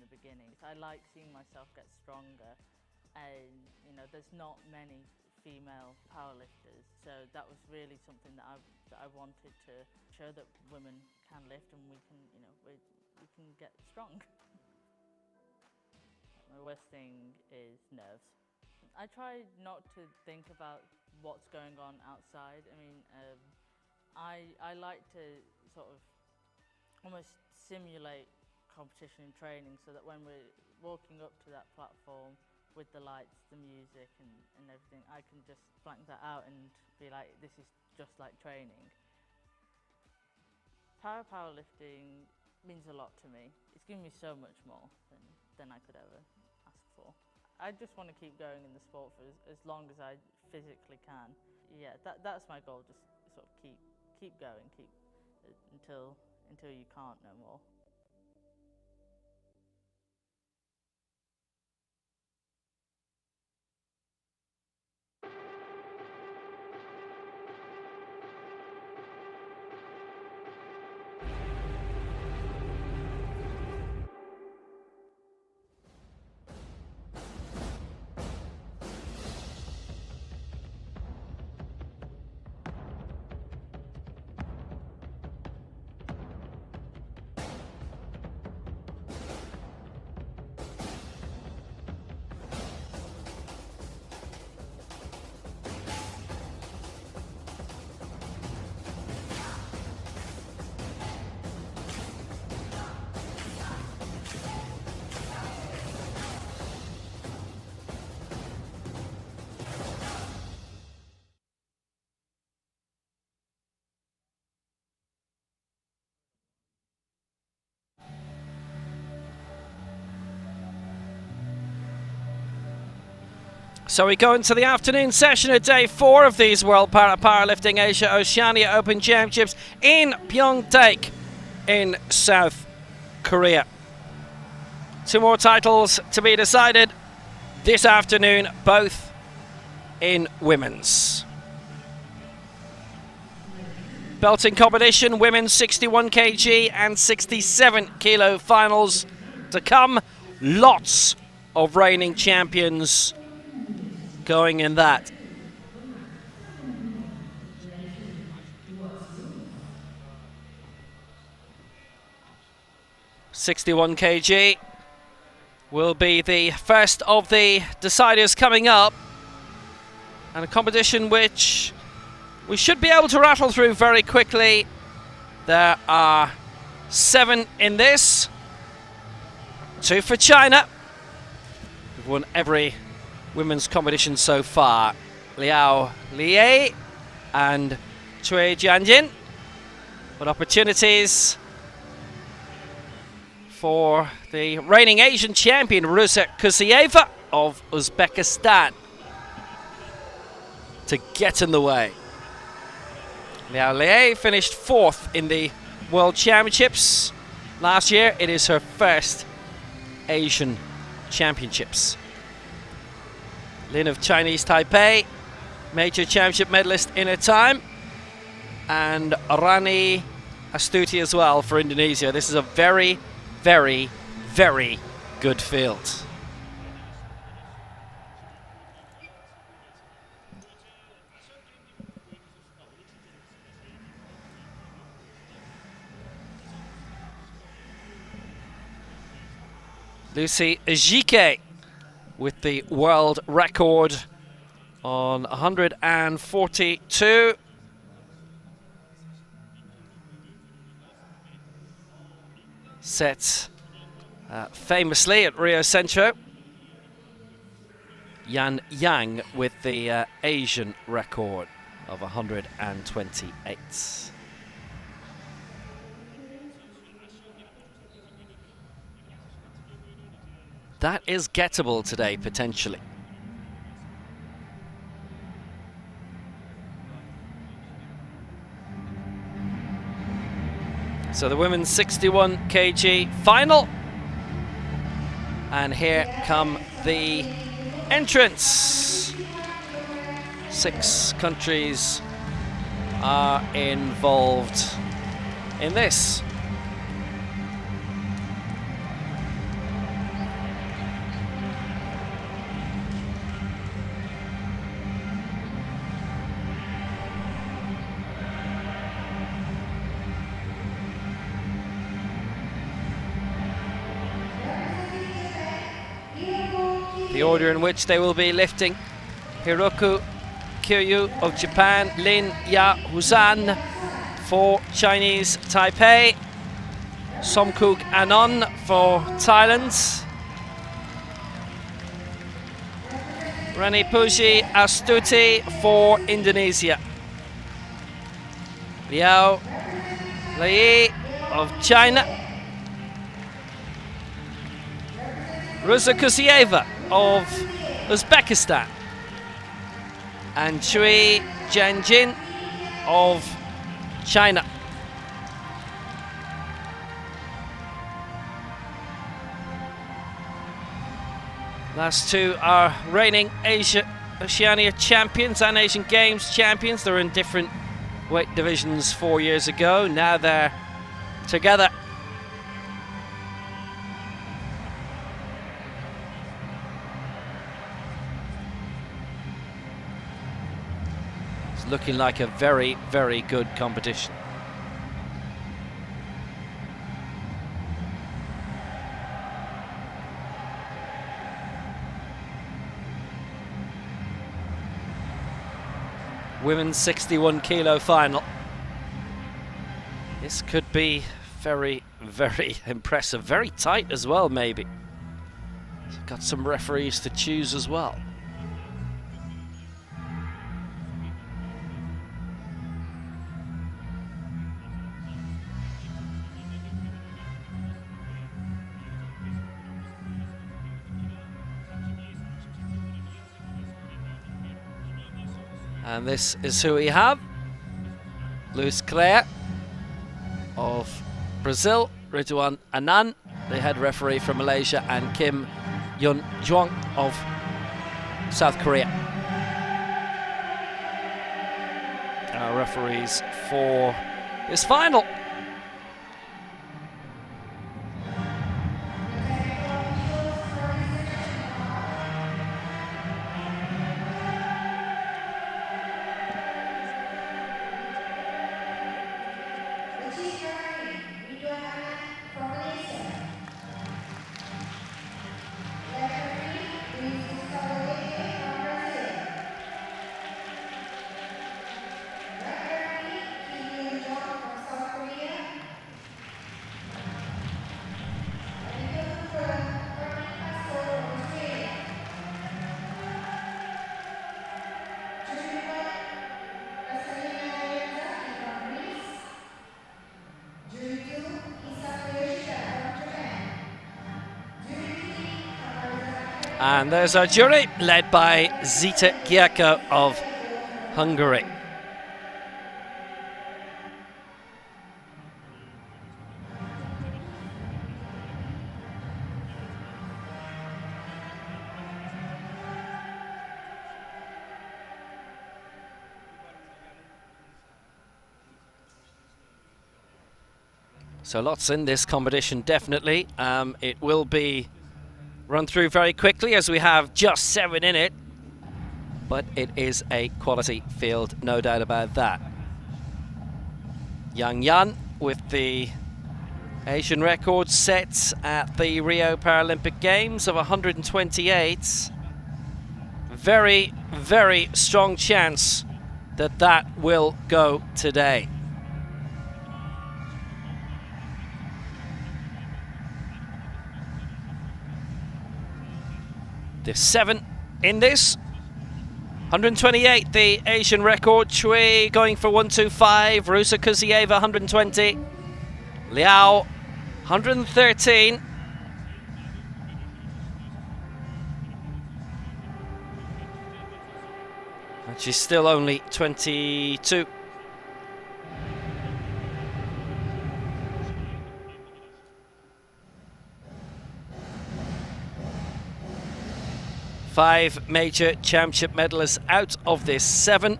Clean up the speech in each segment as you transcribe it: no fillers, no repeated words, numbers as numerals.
the beginning. I like seeing myself get stronger, and there's not many female powerlifters, so that was really something that I wanted to show, that women can lift and we can get strong. My worst thing is nerves. I try not to think about what's going on outside. I mean, I like to sort of almost simulate competition and training, so that when we're walking up to that platform with the lights, the music and everything, I can just blank that out and be like, this is just like training. Powerlifting means a lot to me. It's given me so much more than I could ever ask for. I just want to keep going in the sport for as long as I physically can. Yeah, that's my goal, just sort of keep going, until you can't no more. So we go into the afternoon session of day 4 of these World Paralifting Asia Oceania Open Championships in Pyeongtaek in South Korea. 2 more titles to be decided this afternoon, both in women's. Belting competition, women's 61 kg and 67 kilo finals to come. Lots of reigning champions going in that. .61 kg will be the first of the deciders coming up, and a competition which we should be able to rattle through very quickly. There are 7 in this, 2 for China. We've won every women's competition so far. Liao Liei and Cui Jianjin. But opportunities for the reigning Asian champion Rusa Kusayeva of Uzbekistan to get in the way. Liao Liei finished 4th in the World Championships last year. It is her first Asian Championships. Lin of Chinese Taipei, major championship medalist in her time, and Rani Astuti as well for Indonesia. This is a very, very, very good field. Lucy Ejike with the world record on 142. Set famously at Rio Centro. Yan Yang with the Asian record of 128. That is gettable today, potentially. So the women's 61 kg final. And here come the entrants. 6 countries are involved in this. the order in which they will be lifting: Hiroku Kiryu of Japan, Lin Ya Huzan for Chinese Taipei, Somkuk Anon for Thailand, Rani Puji Astuti for Indonesia, Liao Lei of China, Ruza Kusieva of Uzbekistan, and Chui Jianjin of China. Last two are reigning Oceania champions and Asian Games champions. They're in different weight divisions 4 years ago. Now they're together. It's looking like a very, very good competition. Women's 61 kilo final. This could be very, very impressive. Very tight as well, maybe. Got some referees to choose as well. And this is who we have. Luis Crea of Brazil, Ridwan Anan, the head referee from Malaysia, and Kim Yun Juang of South Korea. Our referees for this final. And there's our jury, led by Zita Gieko of Hungary. So lots in this competition, definitely. It will be run through very quickly as we have just 7 in it, but it is a quality field, no doubt about that. Yang Yan with the Asian record set at the Rio Paralympic Games of 128. Very, very strong chance that that will go today. There's 7 in this. 128, the Asian record. Chui going for 125. Rusa Kusieva, 120. Liao, 113. And she's still only 22. Five major championship medalists out of this 7.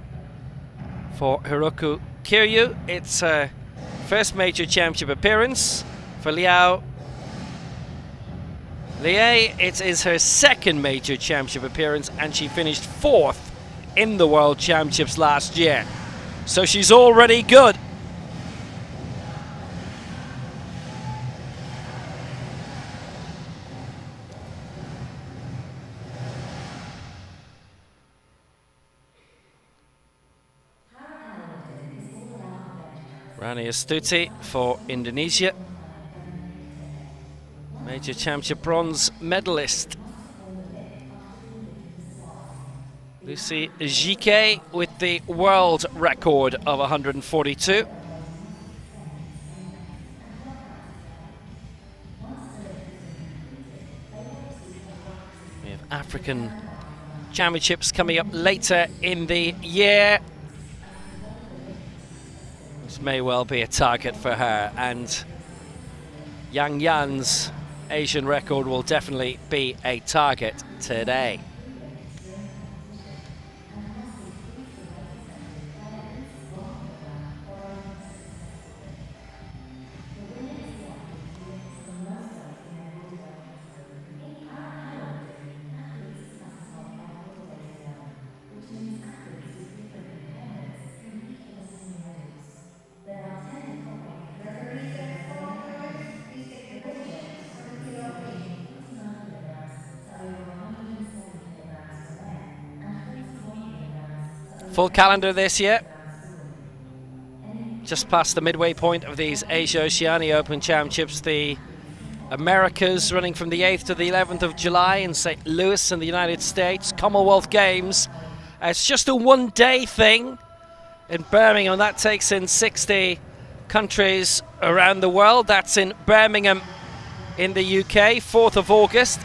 For Hiroku Kiryu, it's her first major championship appearance. For Liao Liei, it is her second major championship appearance, and she finished 4th in the World Championships last year. So she's already good. Rani Astuti for Indonesia. Major championship bronze medalist. Lucy Jike with the world record of 142. We have African championships coming up later in the year. This may well be a target for her, and Yang Yan's Asian record will definitely be a target today. Full calendar this year. Just past the midway point of these Asia Oceania Open Championships, the Americas running from the 8th to the 11th of July in St. Louis in the United States. Commonwealth Games. It's just a one-day thing in Birmingham. That takes in 60 countries around the world. That's in Birmingham in the UK, 4th of August.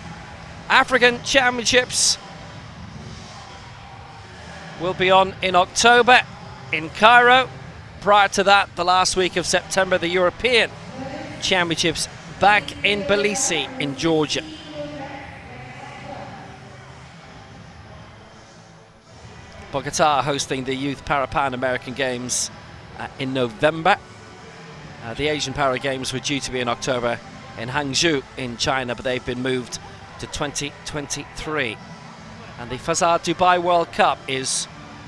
African Championships will be on in October in Cairo. Prior to that, the last week of September, the European Championships back in Tbilisi in Georgia. Bogota hosting the Youth Para-Pan American Games in November. The Asian Para Games were due to be in October in Hangzhou in China, but they've been moved to 2023. And the Fazar Dubai World Cup is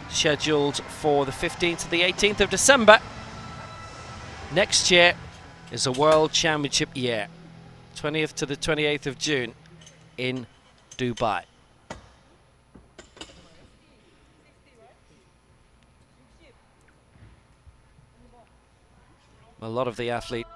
scheduled for the 15th to the 18th of December. Next year is a World Championship year, 20th to the 28th of June in Dubai. A lot of the athletes.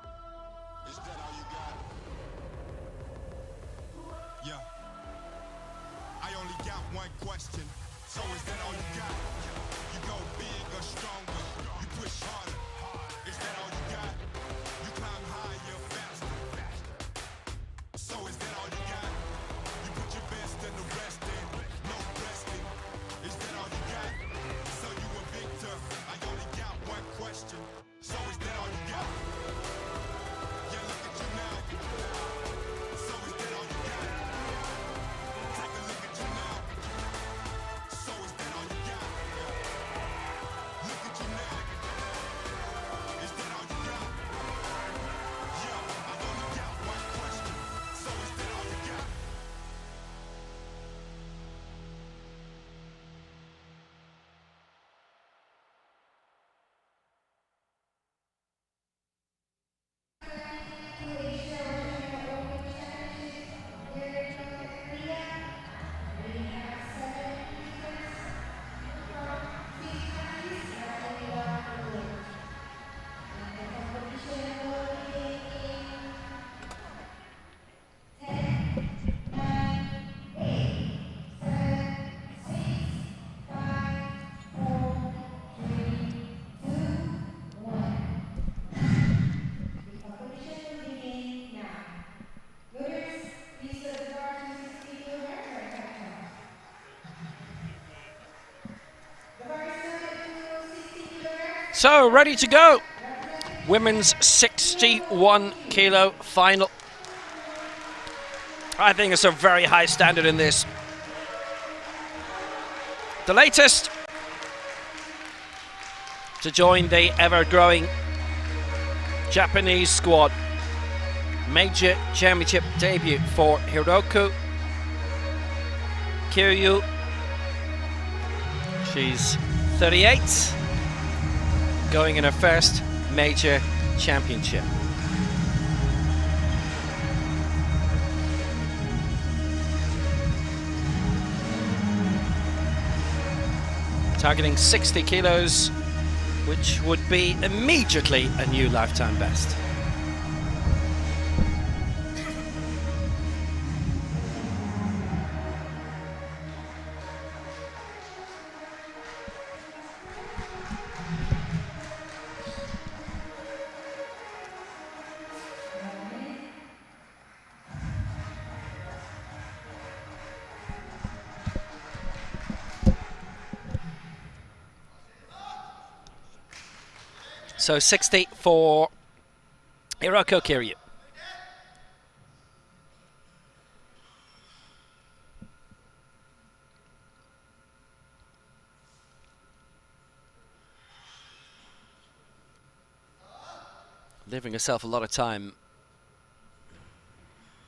So, ready to go. Women's 61 kilo final. I think it's a very high standard in this. The latest to join the ever-growing Japanese squad. Major championship debut for Hiroku Kiryu. She's 38, going in her first major championship. Targeting 60 kilos which would be immediately a new lifetime best. So 60 for Hiroko Kiryu. Leaving herself a lot of time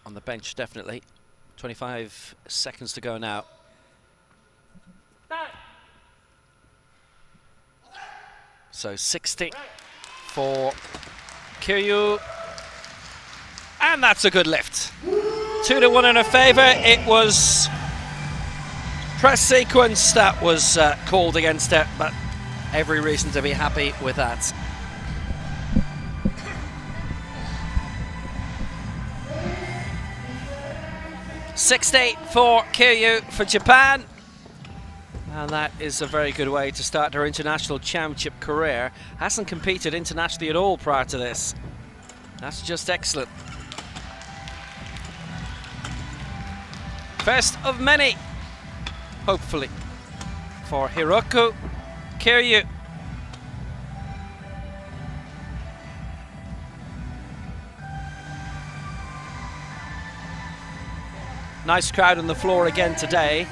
on the bench, definitely. 25 seconds to go now. So 60 for Kiryu, and that's a good lift. 2-1 in her favour. It was press sequence that was called against her, but every reason to be happy with that. $60 for Kiryu for Japan. And that is a very good way to start her international championship career. Hasn't competed internationally at all prior to this. That's just excellent. First of many, hopefully, for Hiroko Kiryu. Nice crowd on the floor again today,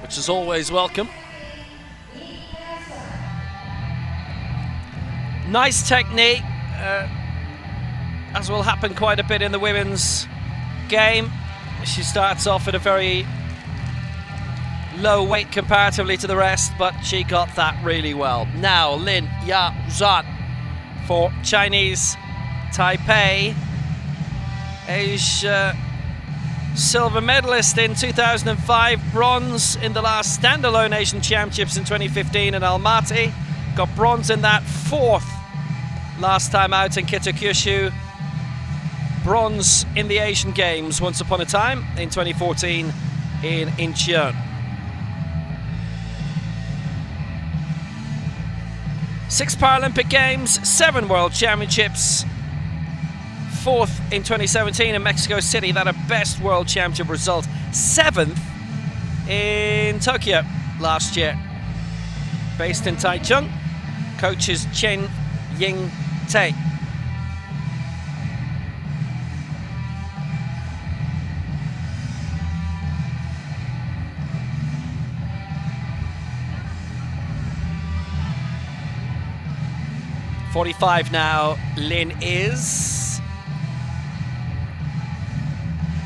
which is always welcome. Nice technique, as will happen quite a bit in the women's game. She starts off at a very low weight comparatively to the rest, but she got that really well. Now Lin Ya-zhan for Chinese Taipei. Asia silver medalist in 2005, bronze in the last standalone Asian Championships in 2015 in Almaty. Got bronze in that, fourth last time out in Kitakyushu. Bronze in the Asian Games once upon a time in 2014 in Incheon. 6 Paralympic Games, 7 World Championships. 4th in 2017 in Mexico City, that a best world championship result. 7th in Tokyo last year. Based in Taichung, coaches Chen Ying-tae. .45 now, Lin is.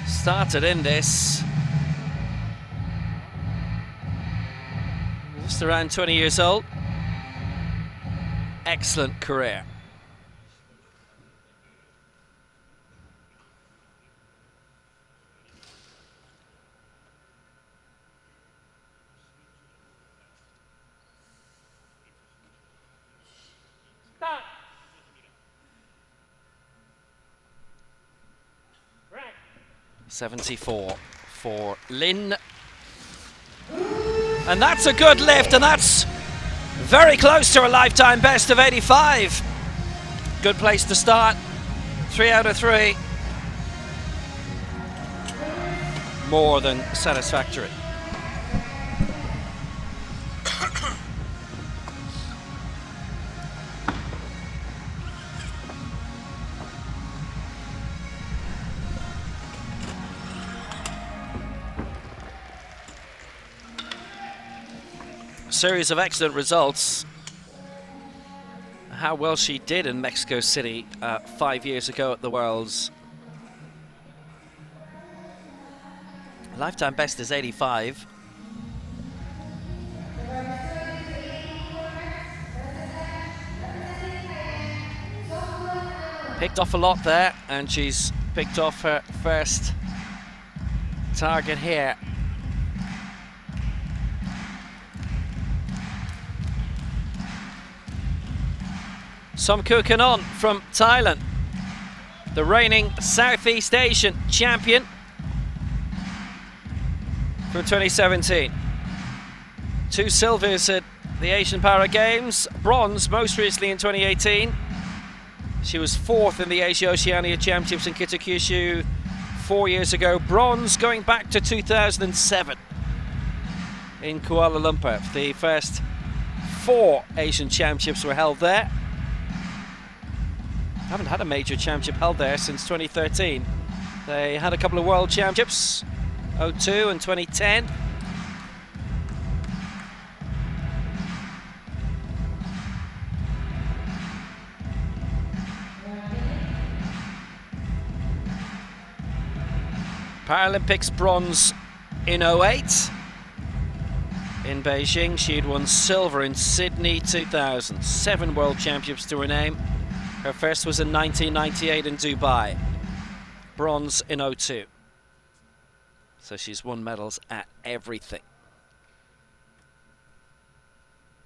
Started in this just around 20 years old. Excellent career. Stop. 74 for Lin. And that's a good lift, and that's very close to a lifetime best of 85. Good place to start. 3 out of 3. More than satisfactory. Series of excellent results. How well she did in Mexico City 5 years ago at the Worlds. Lifetime best is 85. Picked off a lot there, and she's picked off her first target here. Somkukanon from Thailand, the reigning Southeast Asian champion from 2017. 2 silvers at the Asian Para Games, bronze most recently in 2018. She was 4th in the Asia Oceania Championships in Kitakyushu 4 years ago. Bronze going back to 2007 in Kuala Lumpur. The first 4 Asian Championships were held there. Haven't had a major championship held there since 2013. They had a couple of World Championships, 2002 and 2010. Paralympics bronze in 2008. In Beijing, she'd won silver in Sydney 2000. 7 World Championships to her name. Her first was in 1998 in Dubai. Bronze in 2002. So she's won medals at everything.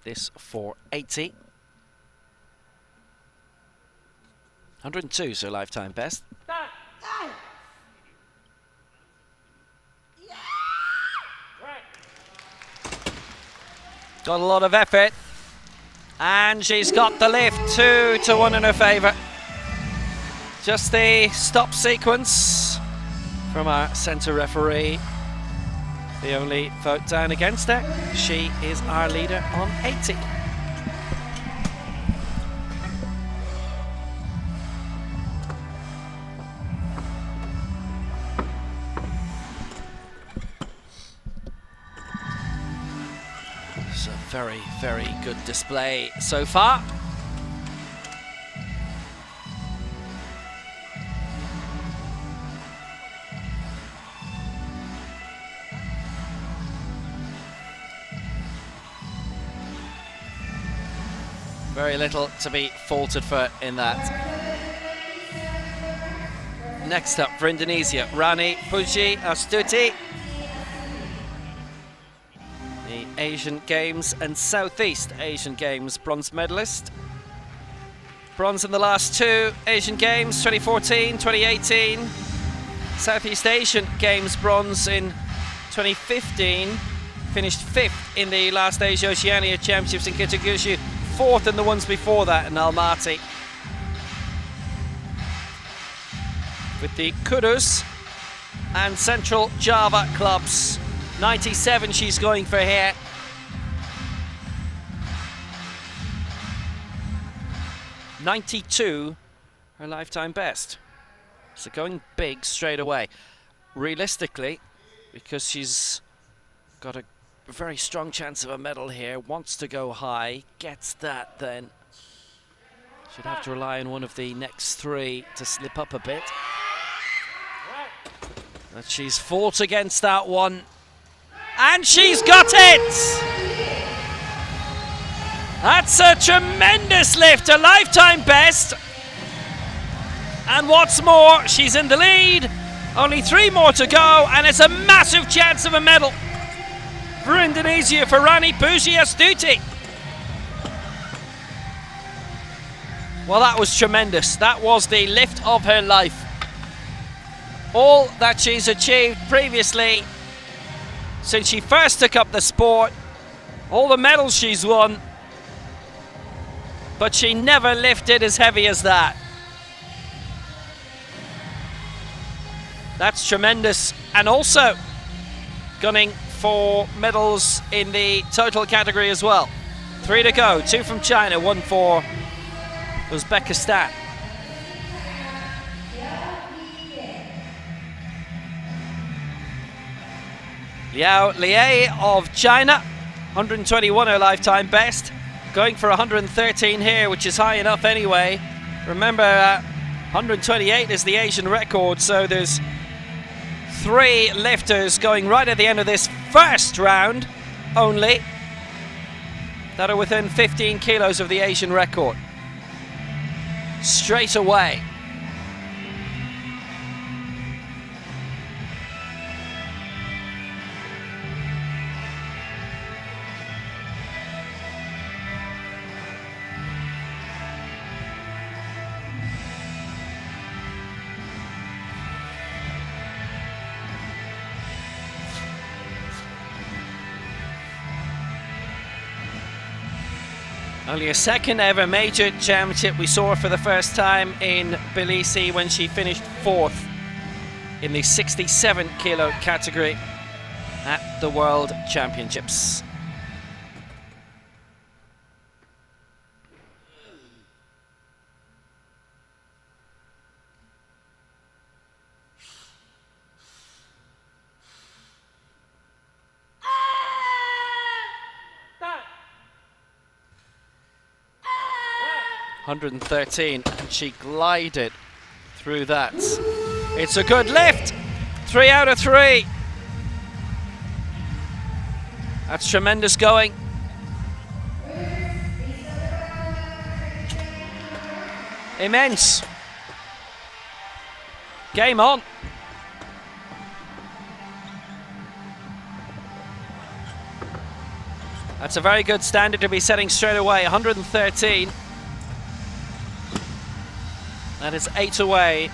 This 480. 102 is her lifetime best. Got a lot of effort. And she's got the lift, 2-1 in her favour. Just the stop sequence from our centre referee. The only vote down against her. She is our leader on 80. It's a very, very good display so far. Very little to be faulted for in that. Next up for Indonesia, Rani Puji Astuti. The Asian Games and Southeast Asian Games bronze medalist. Bronze in the last 2 Asian Games, 2014, 2018. Southeast Asian Games bronze in 2015. Finished 5th in the last Asia Oceania Championships in Kitakyushu. 4th in the ones before that in Almaty. With the Kudus and Central Java clubs. 97 she's going for here. .92 her lifetime best. So going big straight away. Realistically, because she's got a very strong chance of a medal here, wants to go high, gets that, then should have to rely on one of the next 3 to slip up a bit. But she's fought against that one, and she's got it! That's a tremendous lift, a lifetime best. And what's more, she's in the lead, only 3 more to go, and it's a massive chance of a medal for Indonesia, for Rani Puji Astuti. Well, that was tremendous. That was the lift of her life. All that she's achieved previously since she first took up the sport, all the medals she's won, but she never lifted as heavy as that. That's tremendous. And also gunning for medals in the total category as well. 3 to go, 2 from China, 1 for Uzbekistan. Liao Lie of China, 121 her lifetime best, going for 113 here, which is high enough anyway. Remember, 128 is the Asian record, so there's 3 lifters going right at the end of this first round only that are within 15 kilos of the Asian record. Straight away. Only a second ever major championship. We saw her for the first time in Tbilisi when she finished 4th in the 67 kilo category at the World Championships. .113, and she glided through that. It's a good lift. 3 out of 3. That's tremendous going. Immense. Game on. That's a very good standard to be setting straight away. 113. That is 8 away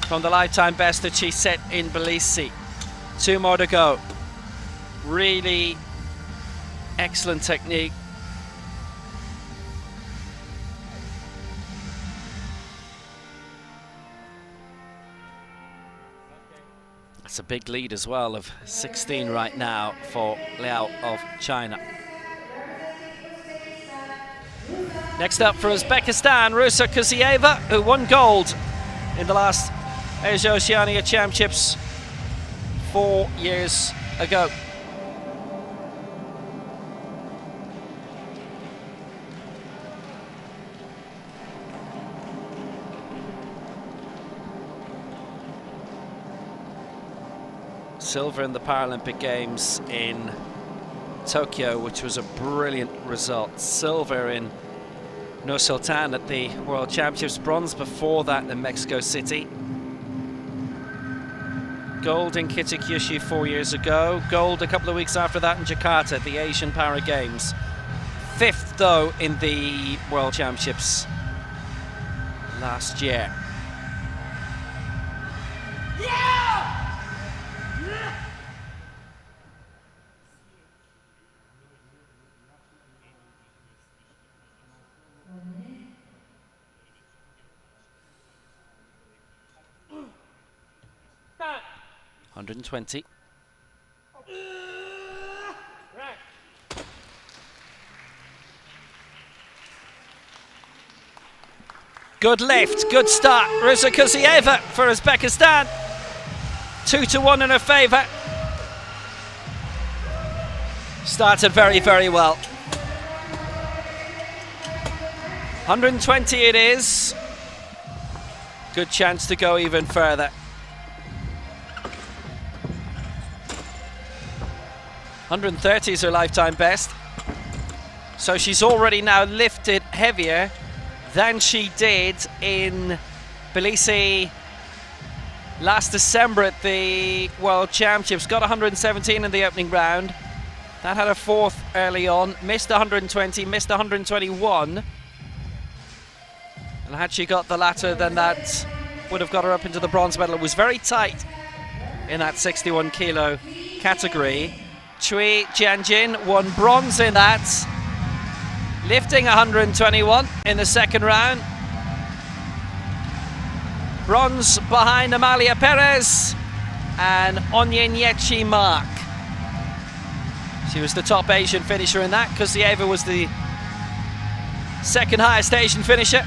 from the lifetime best that she set in Tbilisi. 2 more to go. Really excellent technique. That's a big lead as well of 16 right now for Liao of China. Next up for Uzbekistan, Rusa Kuzieva, who won gold in the last Asia Oceania Championships 4 years ago. Silver in the Paralympic Games in Tokyo, which was a brilliant result. Silver in Nur Sultan at the World Championships, bronze before that in Mexico City. Gold in Kitakyushu 4 years ago. Gold a couple of weeks after that in Jakarta at the Asian Para Games. 5th though in the World Championships last year. Yeah! 120. Good lift, good start. Rusa Kuzieva for Uzbekistan. 2-1 in her favour. Started very, very well. 120 it is. Good chance to go even further. 130 is her lifetime best. So she's already now lifted heavier than she did in Tbilisi last December at the World Championships. Got 117 in the opening round. That had a 4th early on. Missed 120, missed 121. And had she got the latter, then that would have got her up into the bronze medal. It was very tight in that 61 kilo category. Chui Jianjin won bronze in that, lifting 121 in the second round. Bronze behind Amalia Perez and Onyenyechi Mark. She was the top Asian finisher in that. Kuzieva was the second highest Asian finisher.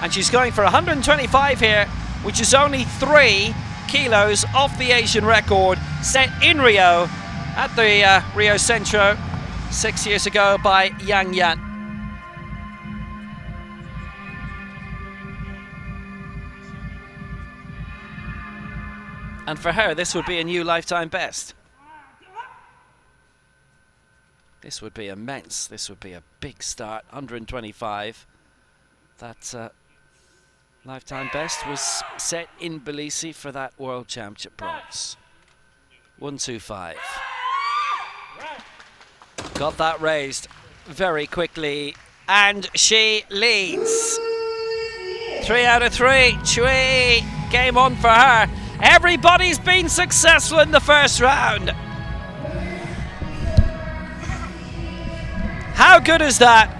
And she's going for 125 here, which is only 3 kilos off the Asian record set in Rio at the Rio Centro 6 years ago by Yang Yan. And for her, this would be a new lifetime best. This would be immense. This would be a big start. 125. That lifetime best was set in Tbilisi for that World Championship bronze. 125. Got that raised very quickly, and she leads. 3 out of 3. Chui, game on for her. Everybody's been successful in the first round. How good is that?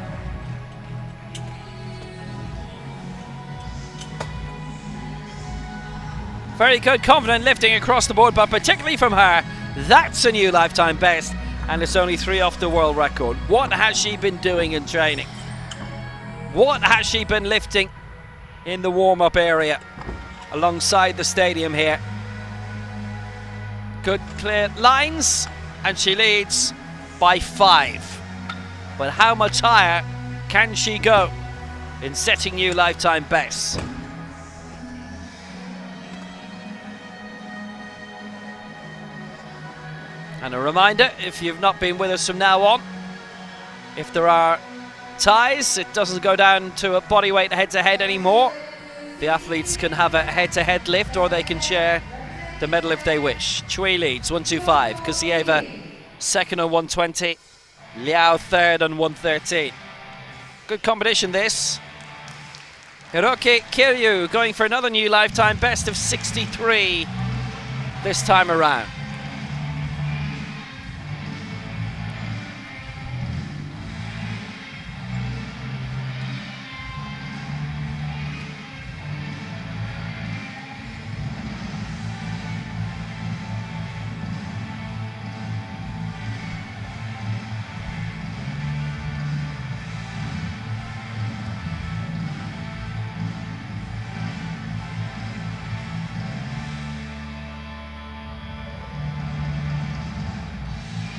Very good, confident lifting across the board, but particularly from her, that's a new lifetime best, and it's only 3 off the world record. What has she been doing in training? What has she been lifting in the warm-up area alongside the stadium here? Good clear lines, and she leads by 5. But how much higher can she go in setting new lifetime bests? And a reminder, if you've not been with us from now on, if there are ties, it doesn't go down to a bodyweight head-to-head anymore. The athletes can have a head-to-head lift, or they can share the medal if they wish. Chui leads 125, Kusieva second on 120, Liao third on 113. Good competition this. Hiroki Kiryu going for another new lifetime best of 63 this time around.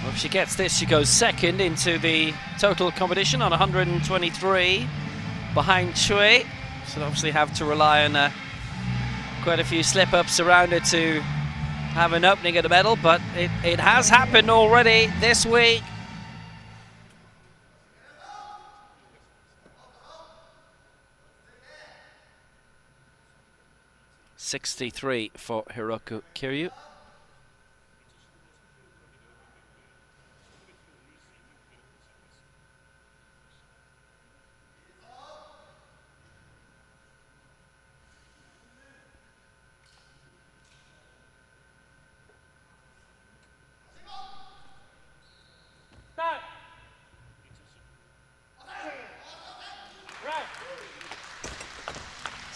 If she gets this, she goes second into the total competition on 123 behind Chui. So obviously have to rely on quite a few slip-ups around her to have an opening at the medal, but it has happened already this week. .63 for Hiroki Kiryu.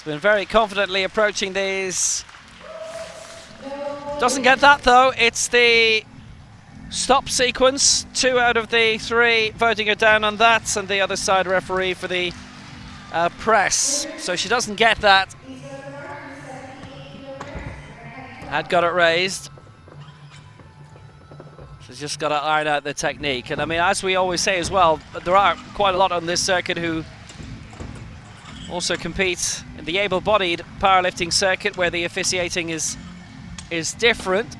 Been very confidently approaching these. Doesn't get that though. It's the stop sequence. 2 out of the 3 voting her down on that, and the other side referee for the press. So she doesn't get that. Had got it raised. She's just got to iron out the technique. And I mean, as we always say as well, there are quite a lot on this circuit who also compete in the able-bodied powerlifting circuit, where the officiating is different,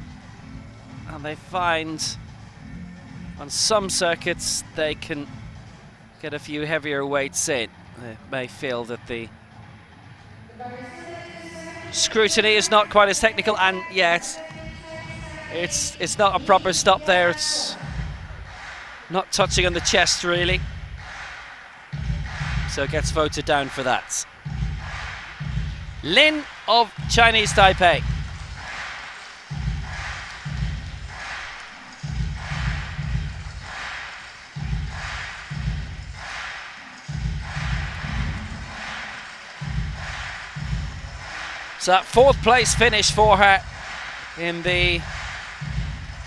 and they find on some circuits they can get a few heavier weights in. They may feel that the scrutiny is not quite as technical, and yeah, it's not a proper stop there. It's not touching on the chest really. So it gets voted down for that. Lin of Chinese Taipei. So that 4th place finish for her in the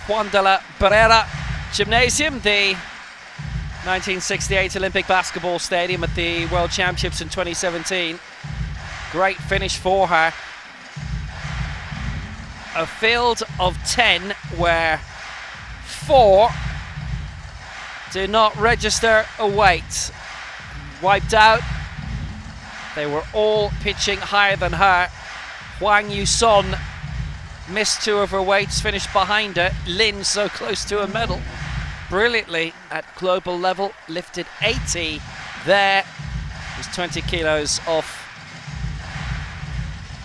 Juan de la Barrera Gymnasium, the 1968 Olympic basketball stadium at the World Championships in 2017. Great finish for her. A field of 10 where 4 did not register a weight. Wiped out. They were all pitching higher than her. Huang Yuson missed 2 of her weights, finished behind her. Lin so close to a medal. Brilliantly at global level, lifted 80 there. It was 20 kilos off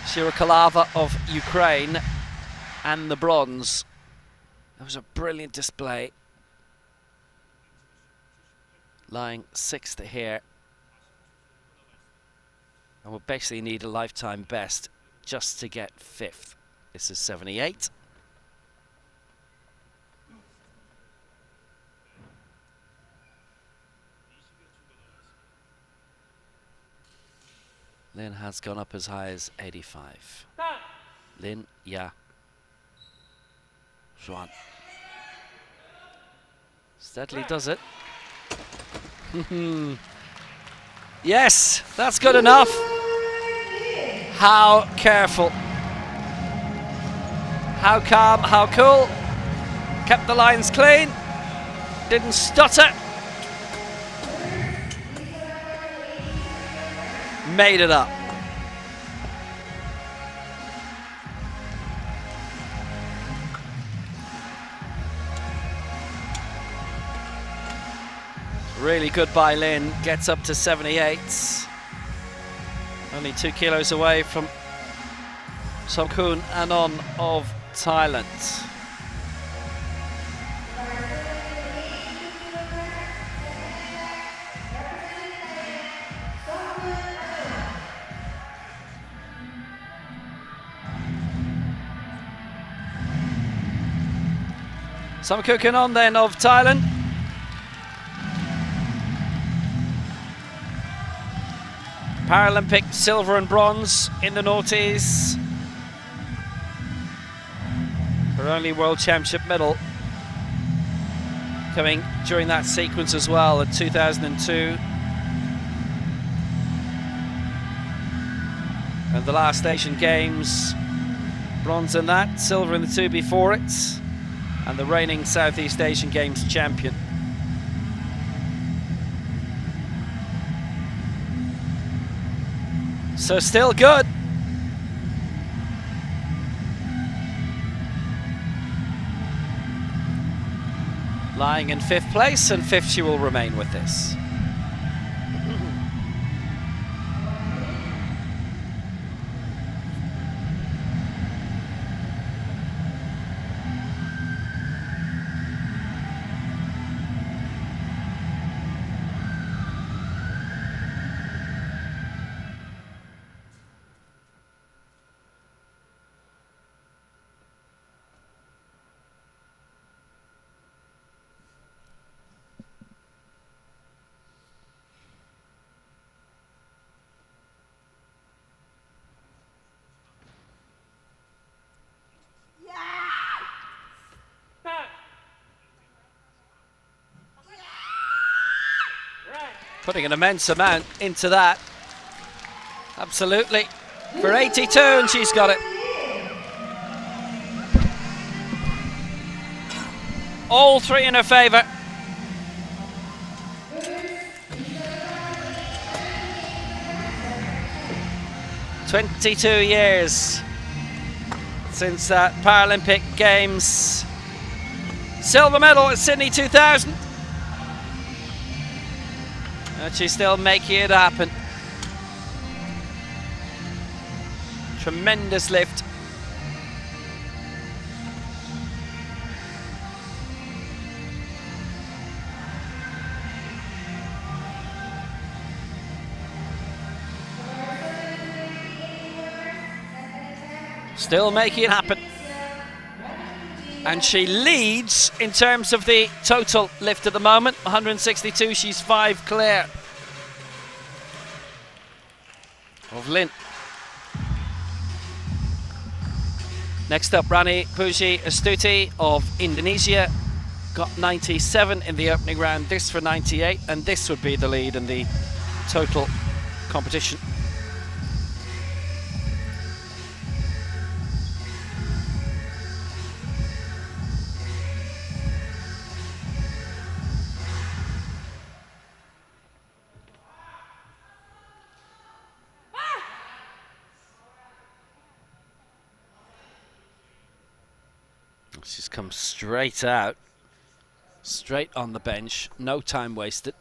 Shirikalava of Ukraine, and the bronze. That was a brilliant display. Lying 6th here. And we'll basically need a lifetime best just to get 5th. This is 78. Lin has gone up as high as 85. Lin Ya Xuan. Steadily does it. Yes, that's good enough. How careful. How calm, how cool. Kept the lines clean. Didn't stutter. Made it up. Really good by Lin, gets up to 78. Only 2 kilos away from Somkoon Anon of Thailand. Somkoon Anon then of Thailand. Paralympic silver and bronze in the noughties. Her only World Championship medal coming during that sequence as well at 2002. And the last Asian Games, bronze in that, silver in the 2 before it, and the reigning Southeast Asian Games champion. So still good. Lying in 5th place, and 5th she will remain with this. Putting an immense amount into that. Absolutely. For 82, and she's got it. All 3 in her favour. "22 years since that Paralympic Games silver medal at Sydney 2000. And she's still making it happen. Tremendous lift. Still making it happen. And she leads in terms of the total lift at the moment. 162, she's 5 clear of Lin. Next up, Rani Puji Astuti of Indonesia. Got 97 in the opening round, this for 98, and this would be the lead in the total competition. She's come straight out, straight on the bench, no time wasted.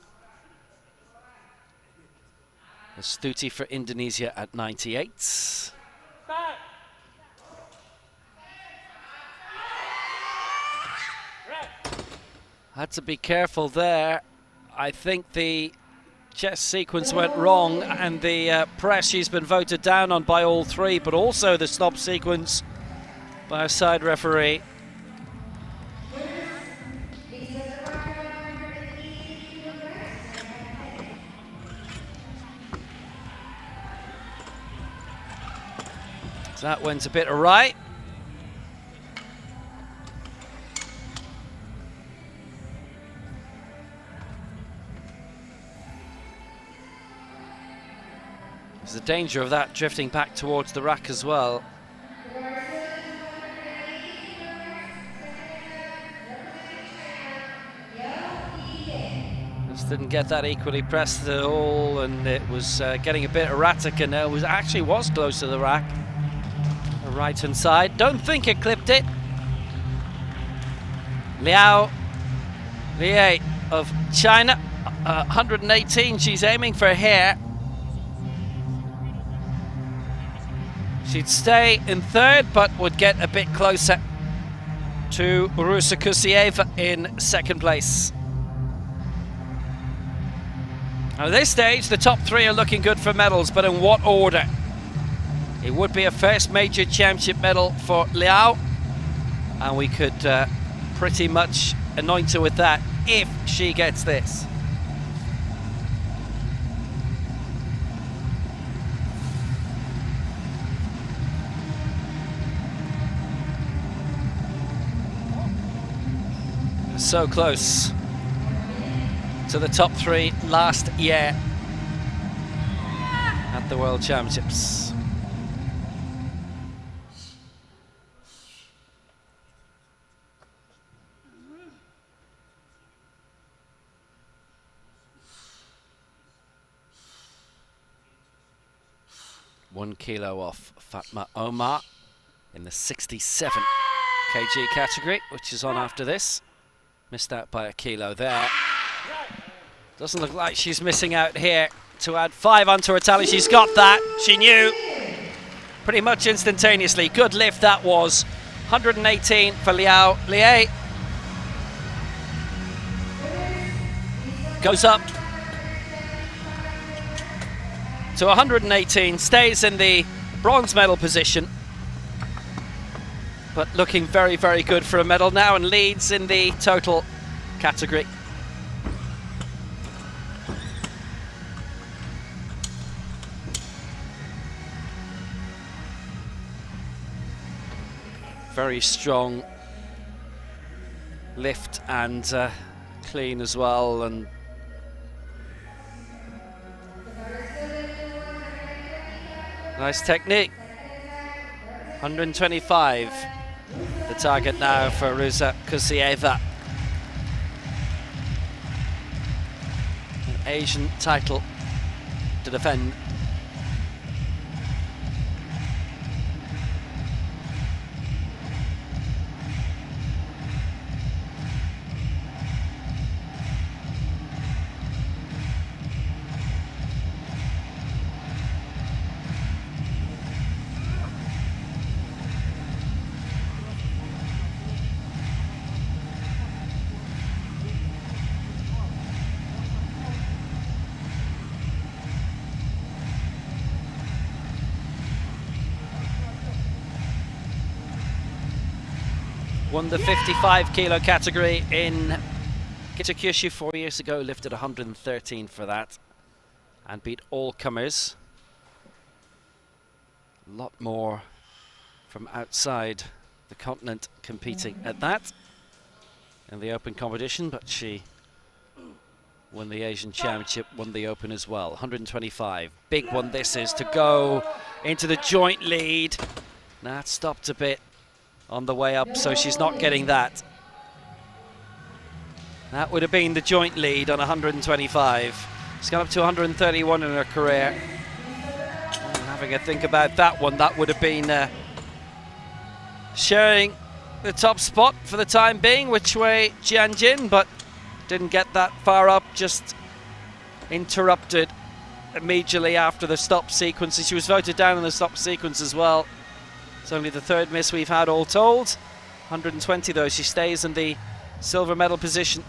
Astuti for Indonesia at 98. Had to be careful there. I think the chest sequence went wrong, and the press, she's been voted down on by all 3, but also the stop sequence by a side referee. So that went a bit awry. There's a danger of that drifting back towards the rack as well. Just didn't get that equally pressed at all, and it was getting a bit erratic, and it was close to the rack. The right hand side. Don't think it clipped it. Liao Liei of China, 118. She's aiming for here. She'd stay in third, but would get a bit closer to Rusa Kusieva in second place. Now, at this stage, the top three are looking good for medals, but in what order? It would be a first major championship medal for Liao, and we could pretty much anoint her with that if she gets this. So close to the top three last year at the World Championships. One kilo off Fatma Omar in the 67 kg category, which is on after this. Missed out by a kilo there. Doesn't look like she's missing out here to add 5 onto her tally. She's got that. She knew pretty much instantaneously. Good lift that was. 118 for Liao Liei. Goes up to 118. Stays in the bronze medal position. But looking very, very good for a medal now, and leads in the total category. Very strong lift and clean as well, and nice technique. 125. The target now for Rusa Kusieva. An Asian title to defend. Won the 55 kilo category in Kyushu 4 years ago, lifted 113 for that, and beat all comers. A lot more from outside the continent competing at that in the open competition, but she won the Asian Championship, won the Open as well. 125, big one this is to go into the joint lead. Now it stopped a bit on the way up, so she's not getting that. That would have been the joint lead on 125. She's gone up to 131 in her career. And having a think about that one, that would have been sharing the top spot for the time being, which way Jianjin, but didn't get that far up, just interrupted immediately after the stop sequence. And she was voted down in the stop sequence as well. It's only the third miss we've had all told. 120 though, she stays in the silver medal position.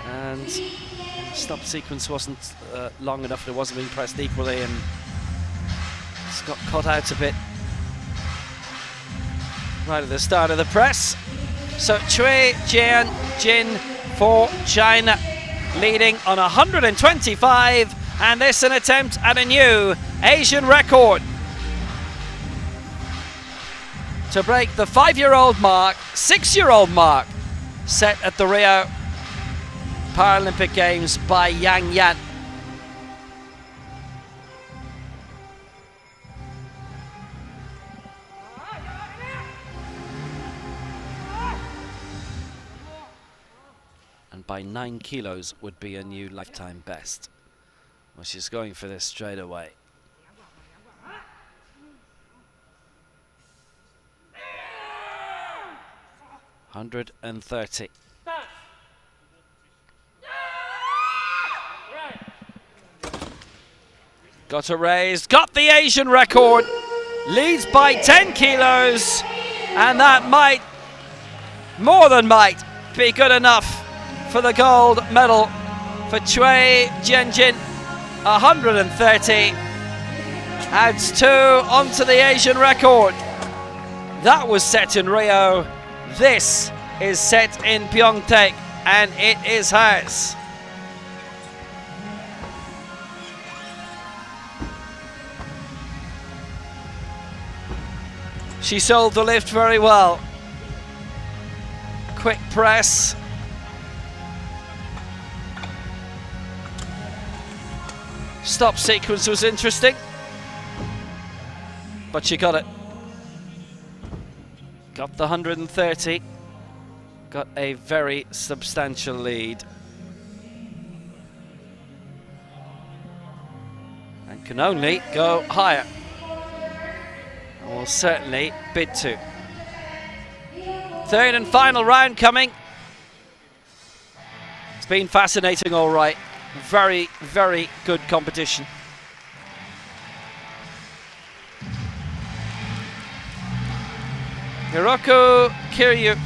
And the stop sequence wasn't long enough, it wasn't being pressed equally, and it's got caught out a bit right at the start of the press. So Cui Jianjin for China leading on 125, and this an attempt at a new Asian record to break the 5-year-old mark, 6-year-old mark set at the Rio Paralympic Games by Yang Yan. And by 9 kilos would be a new lifetime best. Well, she's going for this straight away. $130. Got her raised, got the Asian record, leads by 10 kilos, and that might, more than might, be good enough for the gold medal for Chui Jianjin. 130 adds 2 onto the Asian record. That was set in Rio. This is set in Pyeongtaek, and it is hers. She sold the lift very well. Quick press. Stop sequence was interesting, but she got it. Got the 130. Got a very substantial lead. And can only go higher. And will certainly bid to. Third and final round coming. It's been fascinating, all right. Very, very good competition. Hiroko Kiryu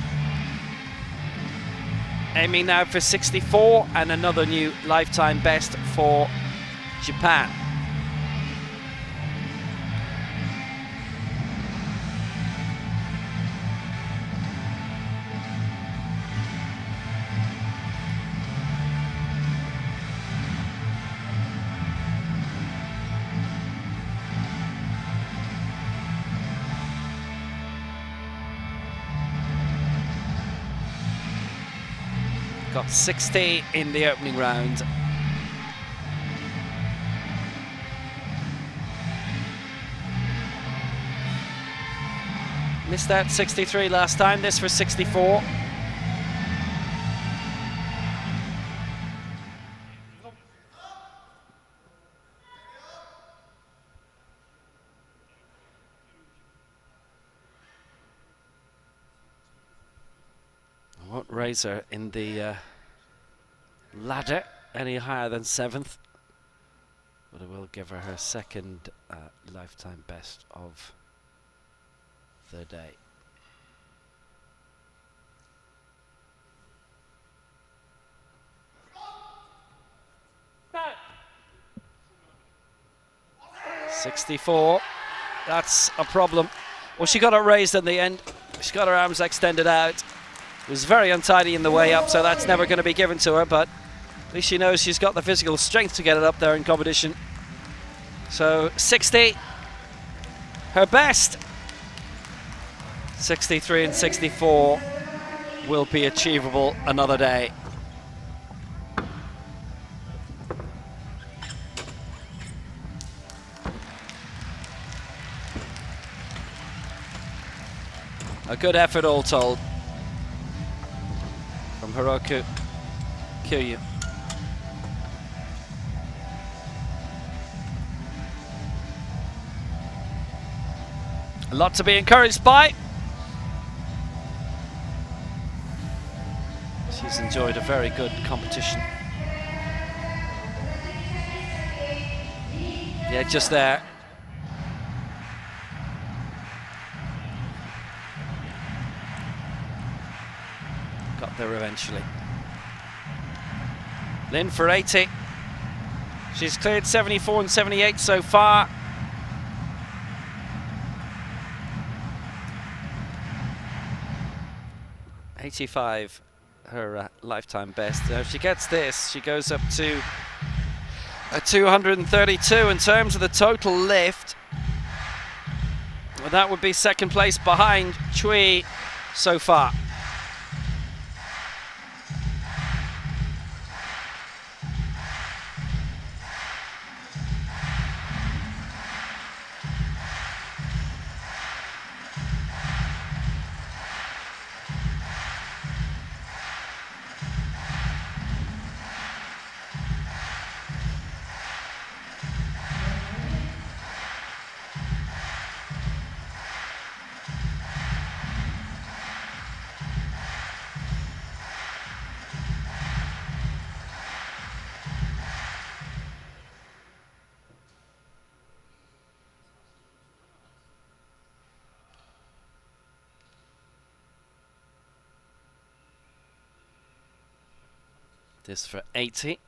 aiming now for 64 and another new lifetime best for Japan. Got 60 in the opening round. Missed out 63 last time, this for 64. I won't raise her in the ladder any higher than 7th, but I will give her her second lifetime best of the day. Back. 64. That's a problem. Well, she got it raised in the end. She got her arms extended out. It was very untidy in the way up, so that's never going to be given to her, but at least she knows she's got the physical strength to get it up there in competition. So 60, her best. 63 and 64 will be achievable another day. A good effort all told from Hiroko Kiryu. A lot to be encouraged by. She's enjoyed a very good competition. Yeah, just there. Got there eventually. Lin for 80. She's cleared 74 and 78 so far. $85 her lifetime best. If she gets this, she goes up to a 232 in terms of the total lift. Well, that would be second place behind Chui so far. This for 80.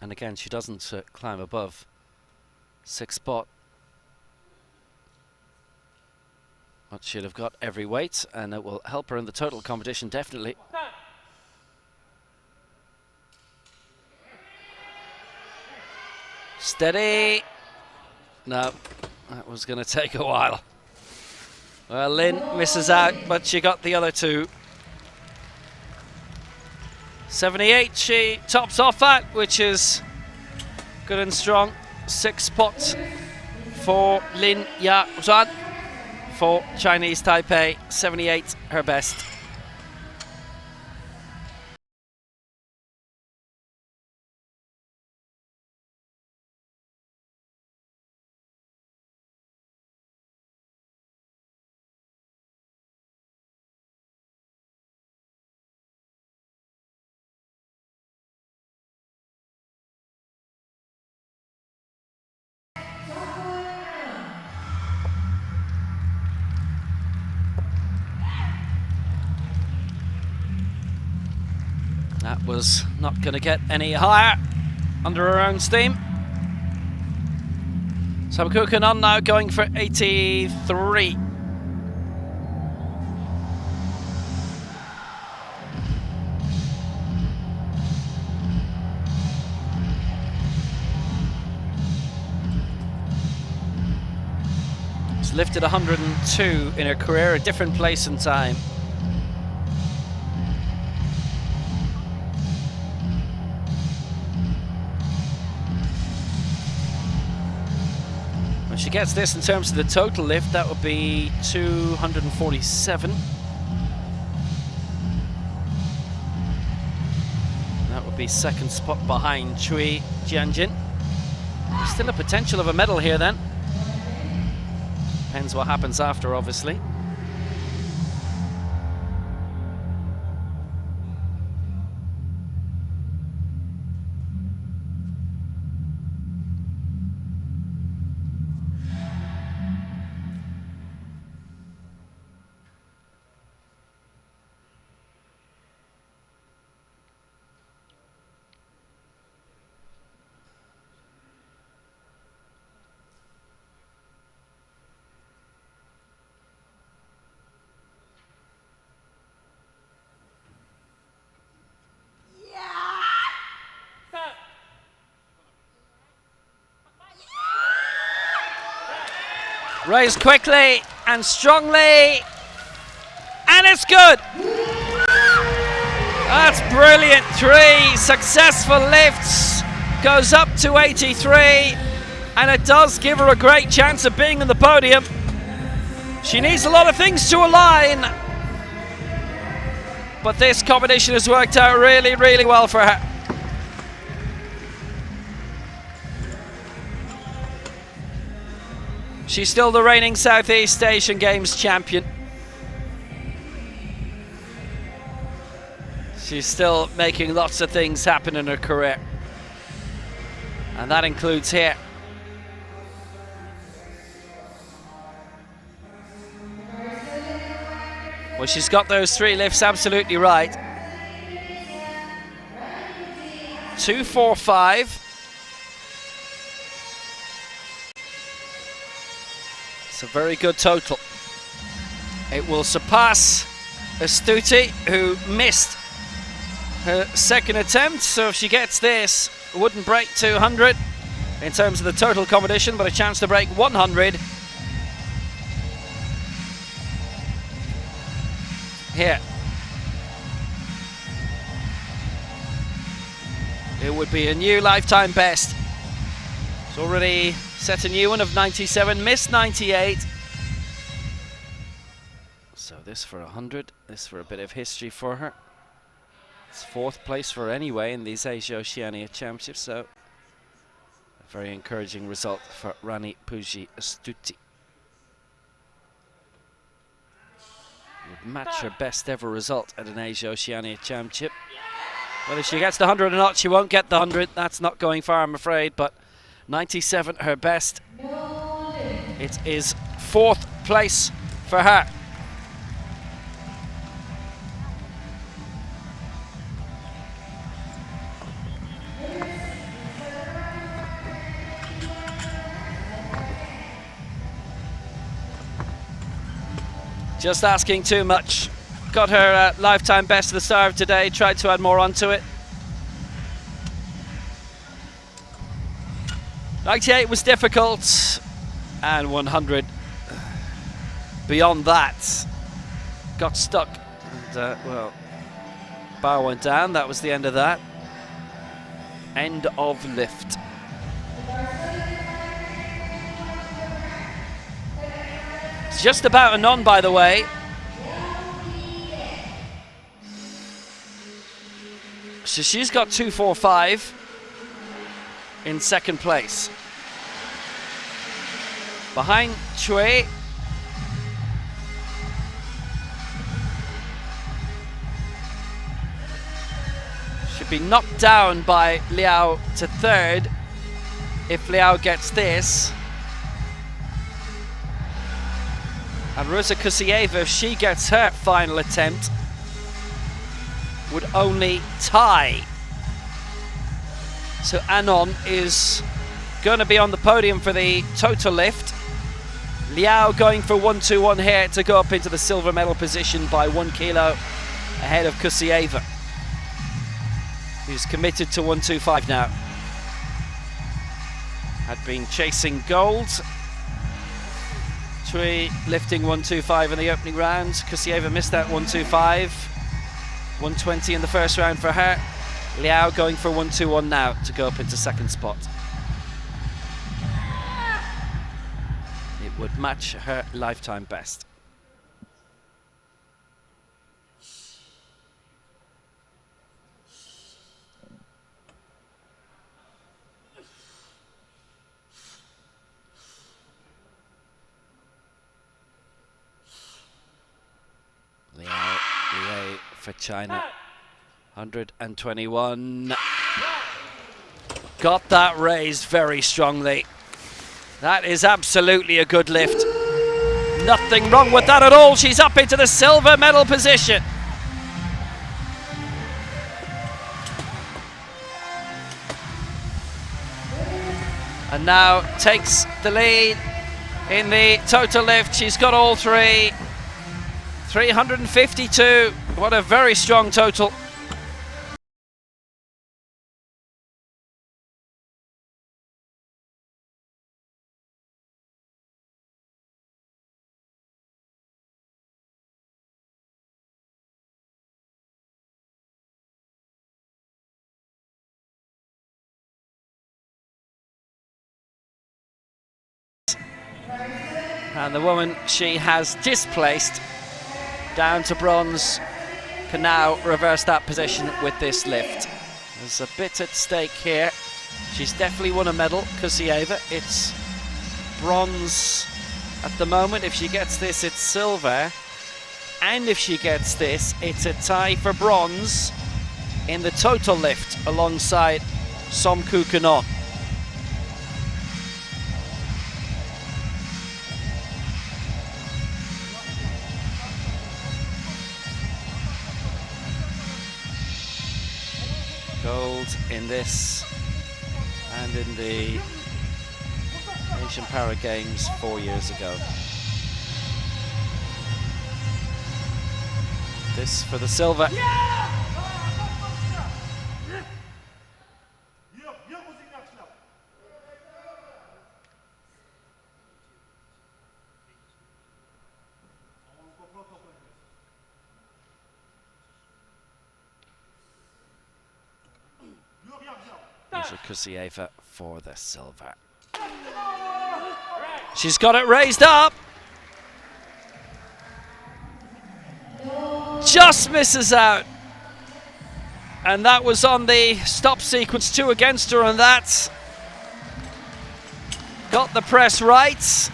And again, she doesn't climb above 6th spot. But she'll have got every weight, and it will help her in the total competition, definitely. Steady. No, that was going to take a while. Well, Lynn misses out, but she got the other two. 78 she tops off at, which is good and strong. 6 spots for Lin Ya Zhuan for Chinese Taipei. 78, her best. That was not going to get any higher under her own steam. Sabakukan on now, going for 83. She's lifted 102 in her career, a different place and time. When she gets this in terms of the total lift, that would be 247. That would be second spot behind Chui Jianjin. Still a potential of a medal here then. Depends what happens after, obviously. Raised quickly and strongly, and it's good. That's brilliant. 3 successful lifts, goes up to 83, and it does give her a great chance of being on the podium. She needs a lot of things to align, but this competition has worked out really, really well for her. She's still the reigning Southeast Asian Games champion. She's still making lots of things happen in her career. And that includes here. Well, she's got those 3 lifts absolutely right. 245. It's a very good total. It will surpass Astuti, who missed her second attempt, so if she gets this, wouldn't break 200 in terms of the total competition, but a chance to break 100 here. It would be a new lifetime best. It's already set a new one of 97, missed 98. So this for 100, this for a bit of history for her. It's 4th place for her anyway in these Asia Oceania Championships, so a very encouraging result for Rani Puji Astuti. Would match her best ever result at an Asia Oceania Championship. Whether she gets the 100 or not, she won't get the 100. That's not going far, I'm afraid, but 97 her best. It is 4th place for her. Just asking too much. Got her lifetime best of the start of today, tried to add more onto it. 98 was difficult, and 100 beyond that got stuck. And, well, bar went down, that was the end of that. End of lift. It's just about a none, by the way. So she's got 245 in second place. Behind Chui, should be knocked down by Liao to 3rd if Liao gets this. And Rosa Kusieva, if she gets her final attempt, would only tie. So Anon is going to be on the podium for the total lift. Liao going for 121 here to go up into the silver medal position by 1 kilo ahead of Kusieva, who's committed to 125 now. Had been chasing gold. Chui lifting 125 in the opening round. Kusieva missed that 125. 120 in the first round for her. Liao going for 121 now to go up into second spot. It would match her lifetime best. Liao for China. 121. Got that raised very strongly. That is absolutely a good lift. Nothing wrong with that at all. She's up into the silver medal position. And now takes the lead in the total lift. She's got all three. 352. What a very strong total. And the woman she has displaced down to bronze can now reverse that position with this lift. There's a bit at stake here. She's definitely won a medal, Kusieva. It's bronze at the moment. If she gets this, it's silver. And if she gets this, it's a tie for bronze in the total lift alongside Somkoo Kanon. Gold in this and in the Asian Para Games 4 years ago. This for the silver. Kusieva for the silver. She's got it raised up. Just misses out. And that was on the stop sequence, 2 against her on that. Got the press right.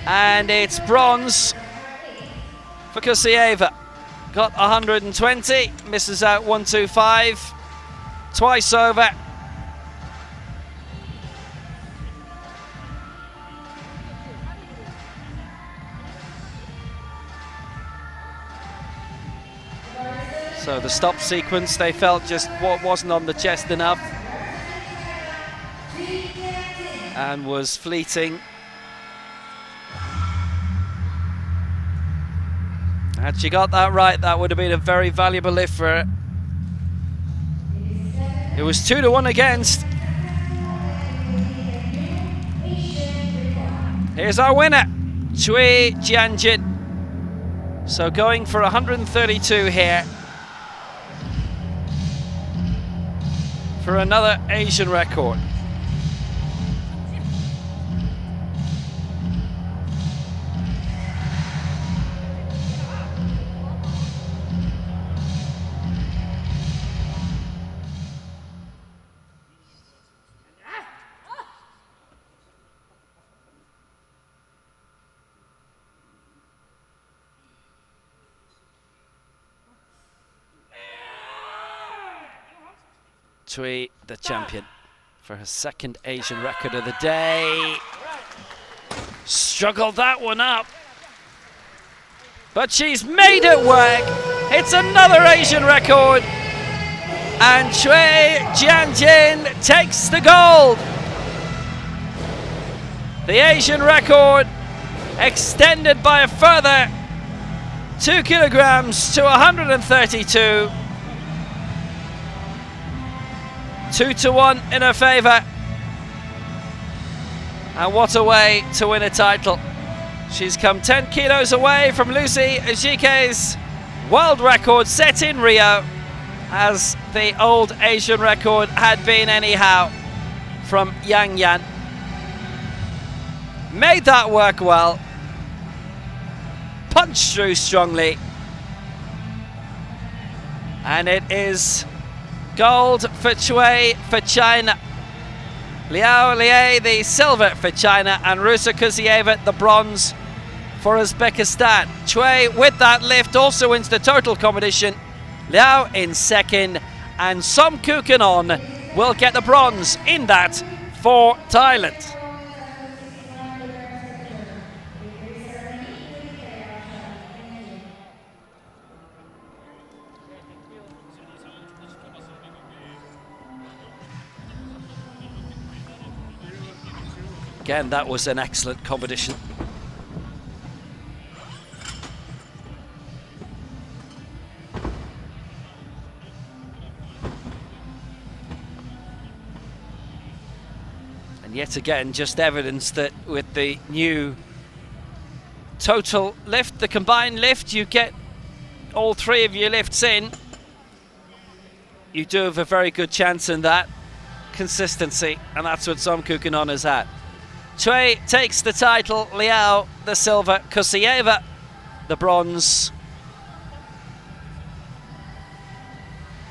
And it's bronze for Kusieva. Got 120, misses out 125, twice over. So the stop sequence, they felt just wasn't on the chest enough and was fleeting. Had she got that right, that would have been a very valuable lift for her. It was 2-1 against. Here's our winner, Chui Jianjin. So going for 132 here for another Asian record. Chui, the champion, for her second Asian record of the day. Struggled that one up, but she's made it work. It's another Asian record, and Chui Jianjin takes the gold. The Asian record extended by a further 2 kilograms to 132. 2-1 in her favour. And what a way to win a title. She's come 10 kilos away from Lucy Ejike's world record set in Rio, as the old Asian record had been anyhow from Yang Yan. Made that work well. Punched through strongly. And it is gold for Chui for China. Liao Liei the silver for China, and Rusa Kusieva the bronze for Uzbekistan. Chui with that lift also wins the total competition. Liao in second, and Som Kukanon will get the bronze in that for Thailand. Again, that was an excellent competition. And yet again, just evidence that with the new total lift, the combined lift, you get all 3 of your lifts in. You do have a very good chance in that consistency, and that's what Som Kukanon has had. Chui takes the title, Liao the silver, Kusieva the bronze.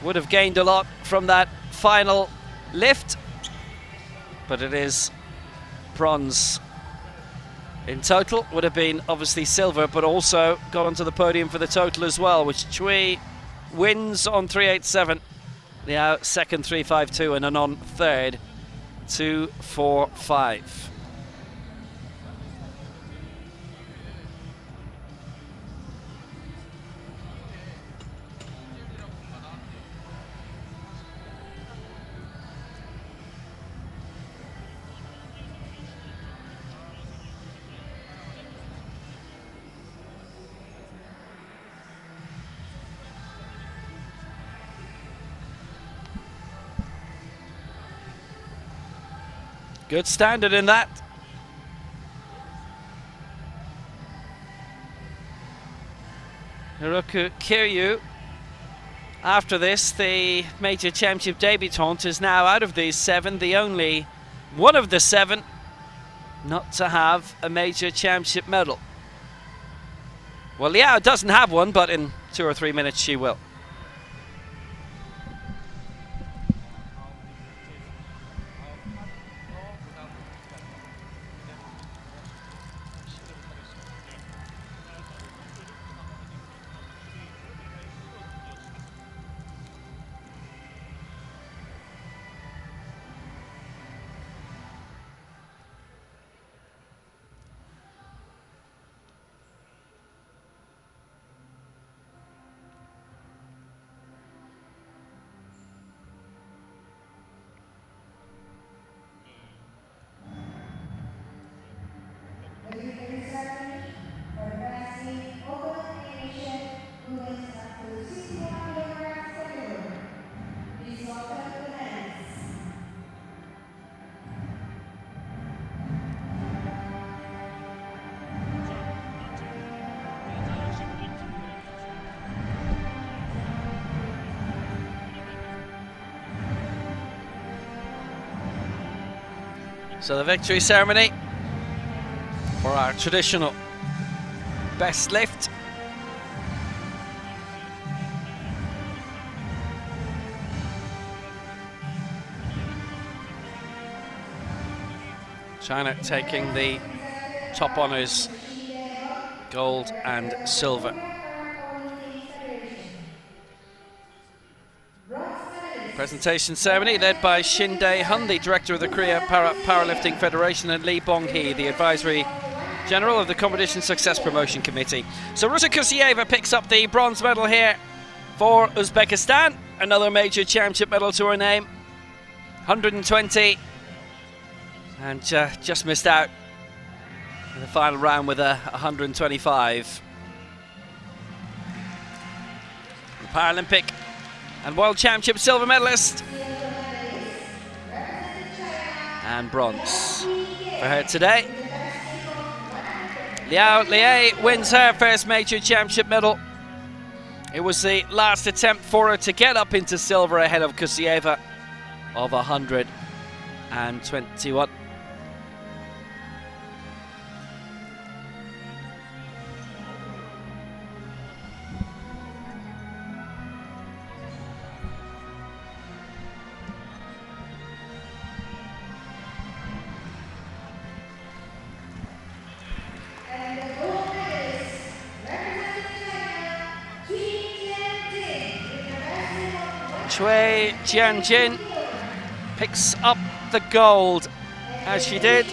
Would have gained a lot from that final lift, but it is bronze in total. Would have been obviously silver, but also got onto the podium for the total as well, which Chui wins on 387. Liao second 352, and Anon third 245. Good standard in that. Hiroku Kiryu, after this, the Major Championship debutante, is now out of these 7, the only one of the 7 not to have a Major Championship medal. Well, Liao doesn't have one, but in 2 or 3 minutes she will. So the victory ceremony for our traditional best lift. China taking the top honours, gold and silver. Presentation ceremony led by Shin Dae-hun, the director of the Korea Powerlifting Federation, and Lee Bong-hee, the advisory general of the Competition Success Promotion Committee. So Rusa Kusieva picks up the bronze medal here for Uzbekistan. Another major championship medal to her name. 120. And just missed out in the final round with a 125. The Paralympic and World Championship silver medalist. And bronze for her today. Liao Liei wins her first major championship medal. It was the last attempt for her to get up into silver ahead of Kusieva of 121. Cui Jianjin picks up the gold, as she did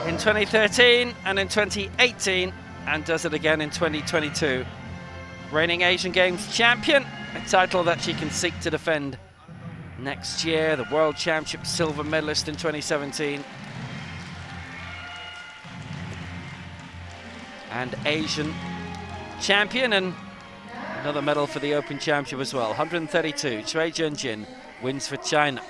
in 2013 and in 2018, and does it again in 2022. Reigning Asian Games champion, a title that she can seek to defend next year. The World Championship silver medalist in 2017. And Asian champion, and another medal for the Open Championship as well. 132. Cui Jianjin wins for China.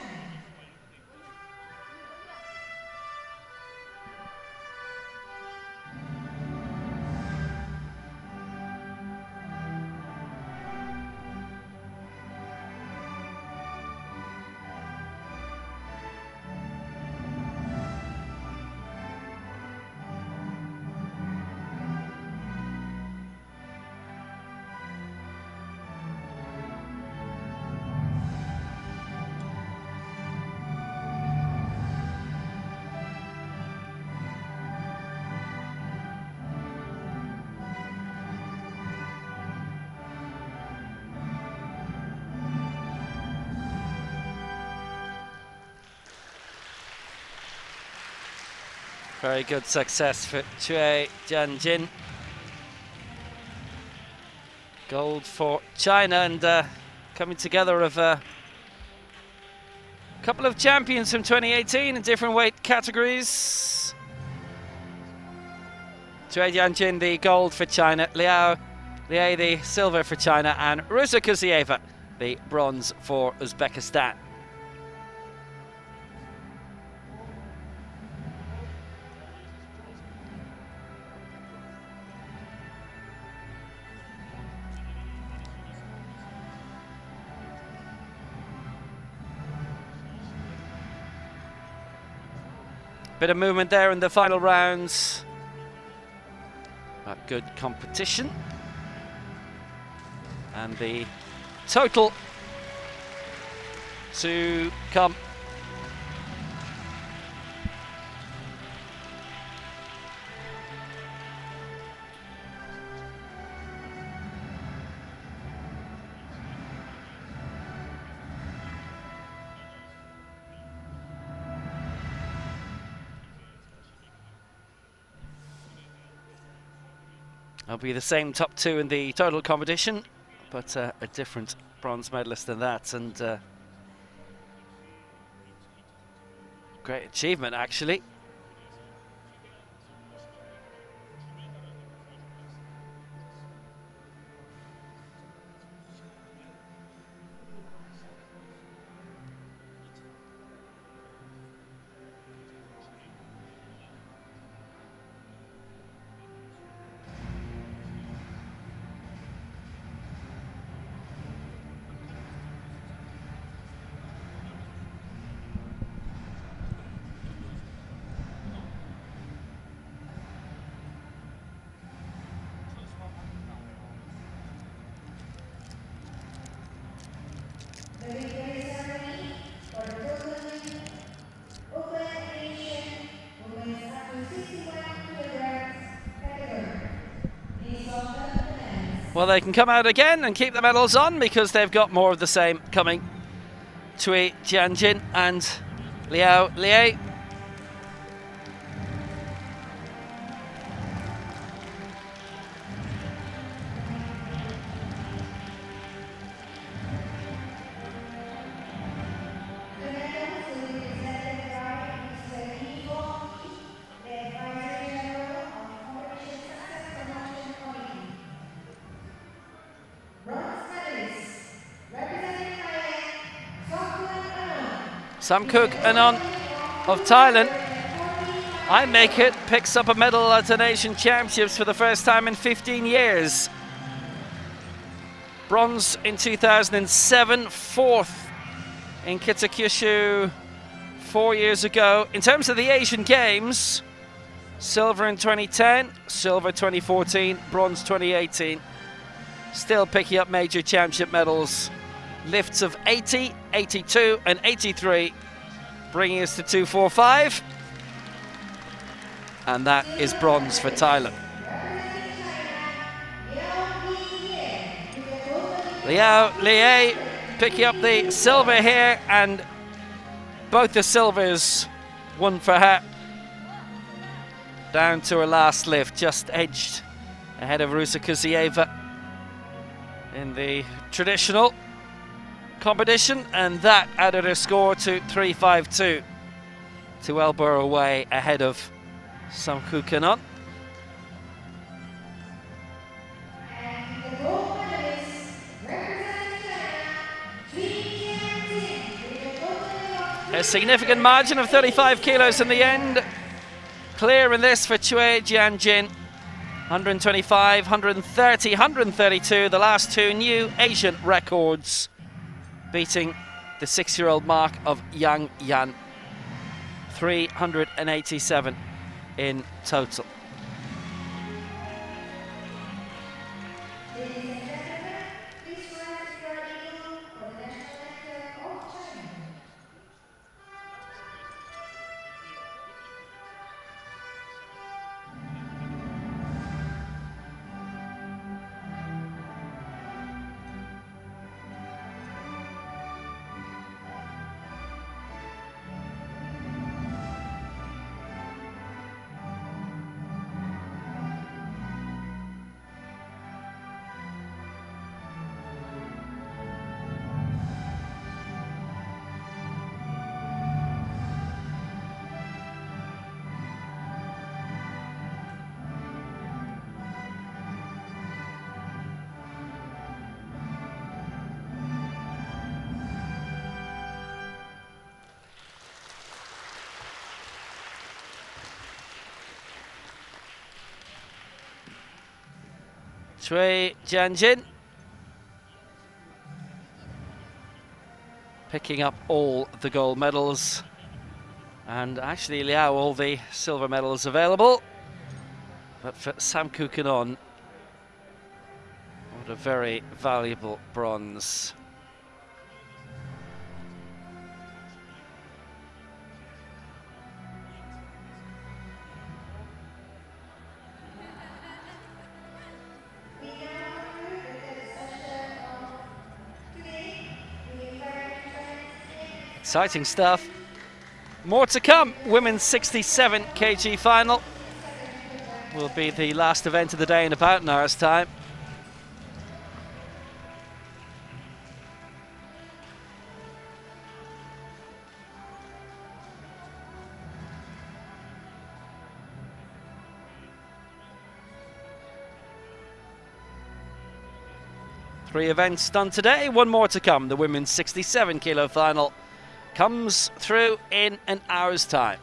Very good success for Cui Jianjin. Gold for China, and coming together of a couple of champions from 2018 in different weight categories. Cui Jianjin the gold for China, Liao Liei the silver for China, and Rusa Kusieva the bronze for Uzbekistan. Bit of movement there in the final rounds. But good competition. And the total to come. It'll be the same top two in the total competition, but a different bronze medalist than that, and great achievement actually. Well, they can come out again and keep the medals on because they've got more of the same coming. Cui Jianjin and Liao Liei. Samkuk Anon of Thailand, I make it, picks up a medal at the Asian Championships for the first time in 15 years. Bronze in 2007, fourth in Kitakyushu 4 years ago. In terms of the Asian Games, silver in 2010, silver 2014, bronze 2018. Still picking up major championship medals. Lifts of 80, 82 and 83, bringing us to 245. And that is bronze for Thailand. Liao Liei picking up the silver here, and both the silvers won for her. Down to her last lift, just edged ahead of Rusa Kuzieva in the traditional competition, and that added her score to 352 to elbow her away ahead of Samkuk Anon. A significant margin of 35 kilos in the end. Clear in this for Cui Jianjin. 125, 130, 132, the last two new Asian records, beating the 6-year-old mark of Yang Yan. 387 in total. Cui Jianjin picking up all the gold medals And actually, Liao, all the silver medals available. But for Sam Kukanon, what a very valuable bronze. Exciting stuff. More to come. Women's 67 kg final will be the last event of the day in about an hour's time. Three events done today, one more to come. The women's 67 kilo final comes through in an hour's time.